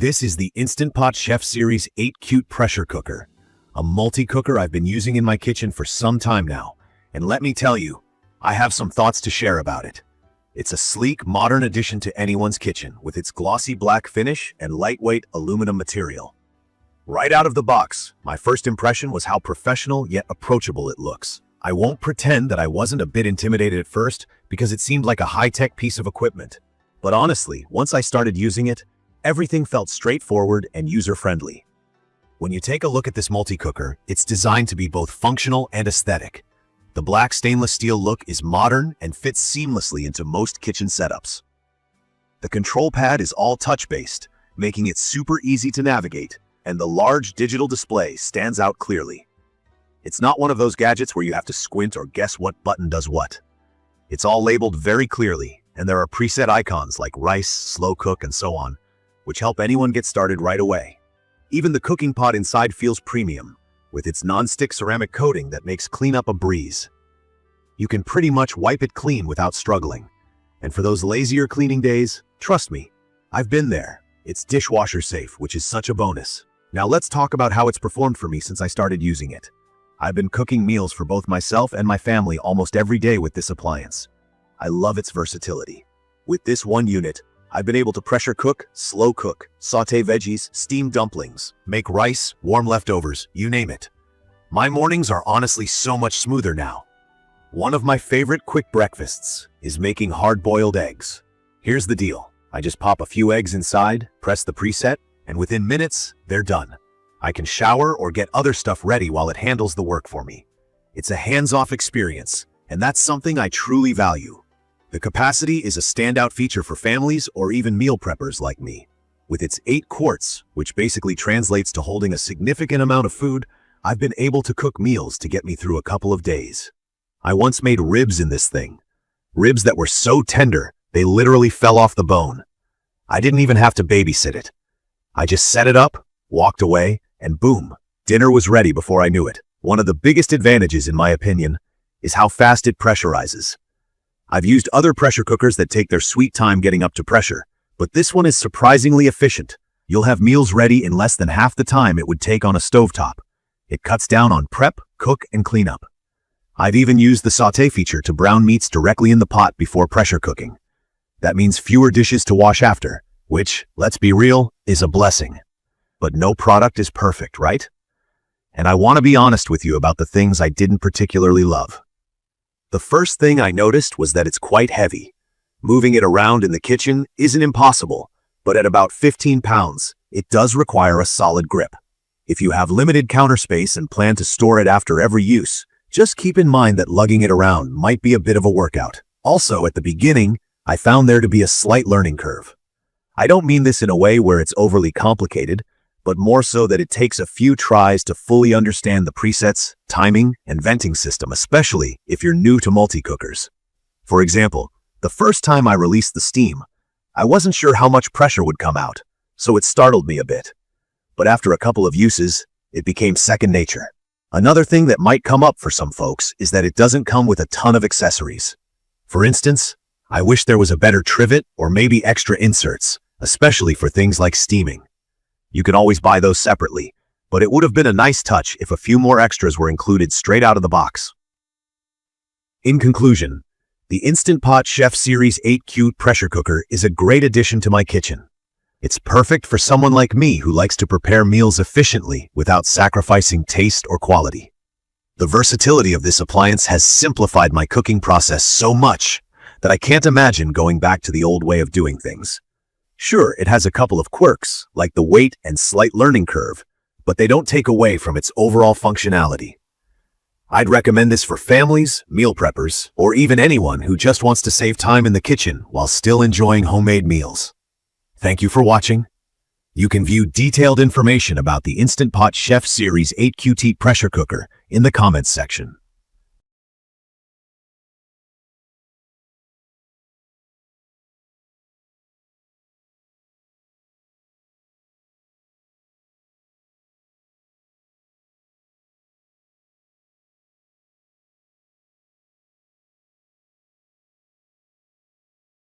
This is the Instant Pot Chef Series 8 Cute Pressure Cooker, a multi-cooker I've been using in my kitchen for some time now. And let me tell you, I have some thoughts to share about it. It's a sleek, modern addition to anyone's kitchen with its glossy black finish and lightweight aluminum material. Right out of the box, my first impression was how professional yet approachable it looks. I won't pretend that I wasn't a bit intimidated at first because it seemed like a high-tech piece of equipment. But honestly, once I started using it, everything felt straightforward and user-friendly. When you take a look at this multi-cooker, it's designed to be both functional and aesthetic. The black stainless steel look is modern and fits seamlessly into most kitchen setups. The control pad is all touch-based, making it super easy to navigate, and the large digital display stands out clearly. It's not one of those gadgets where you have to squint or guess what button does what. It's all labeled very clearly, and there are preset icons like rice, slow cook, and so on, which help anyone get started right away. Even the cooking pot inside feels premium, with its non-stick ceramic coating that makes cleanup a breeze. You can pretty much wipe it clean without struggling. And for those lazier cleaning days, trust me, I've been there. It's dishwasher-safe, which is such a bonus. Now let's talk about how it's performed for me since I started using it. I've been cooking meals for both myself and my family almost every day with this appliance. I love its versatility. With this one unit, I've been able to pressure cook, slow cook, saute veggies, steam dumplings, make rice, warm leftovers, you name it. My mornings are honestly so much smoother now. One of my favorite quick breakfasts is making hard-boiled eggs. Here's the deal. I just pop a few eggs inside, press the preset, and within minutes, they're done. I can shower or get other stuff ready while it handles the work for me. It's a hands-off experience, and that's something I truly value. The capacity is a standout feature for families or even meal preppers like me. With its 8 quarts, which basically translates to holding a significant amount of food, I've been able to cook meals to get me through a couple of days. I once made ribs in this thing. Ribs that were so tender, they literally fell off the bone. I didn't even have to babysit it. I just set it up, walked away, and boom, dinner was ready before I knew it. One of the biggest advantages, in my opinion, is how fast it pressurizes. I've used other pressure cookers that take their sweet time getting up to pressure, but this one is surprisingly efficient. You'll have meals ready in less than half the time it would take on a stovetop. It cuts down on prep, cook, and cleanup. I've even used the Saute feature to brown meats directly in the pot before pressure cooking. That means fewer dishes to wash after, which, let's be real, is a blessing. But no product is perfect, right? And I want to be honest with you about the things I didn't particularly love. The first thing I noticed was that it's quite heavy. Moving it around in the kitchen isn't impossible, but at about 15 pounds, it does require a solid grip. If you have limited counter space and plan to store it after every use, just keep in mind that lugging it around might be a bit of a workout. Also, at the beginning, I found there to be a slight learning curve. I don't mean this in a way where it's overly complicated, but more so that it takes a few tries to fully understand the presets, timing, and venting system, especially if you're new to multi-cookers. For example, the first time I released the steam, I wasn't sure how much pressure would come out, so it startled me a bit. But after a couple of uses, it became second nature. Another thing that might come up for some folks is that it doesn't come with a ton of accessories. For instance, I wish there was a better trivet or maybe extra inserts, especially for things like steaming. You can always buy those separately, but it would have been a nice touch if a few more extras were included straight out of the box. In conclusion, the Instant Pot Chef Series 8 Cute Pressure Cooker is a great addition to my kitchen. It's perfect for someone like me who likes to prepare meals efficiently without sacrificing taste or quality. The versatility of this appliance has simplified my cooking process so much that I can't imagine going back to the old way of doing things. Sure, it has a couple of quirks, like the weight and slight learning curve, but they don't take away from its overall functionality. I'd recommend this for families, meal preppers, or even anyone who just wants to save time in the kitchen while still enjoying homemade meals. Thank you for watching. You can view detailed information about the Instant Pot Chef Series 8 QT Pressure Cooker in the comments section.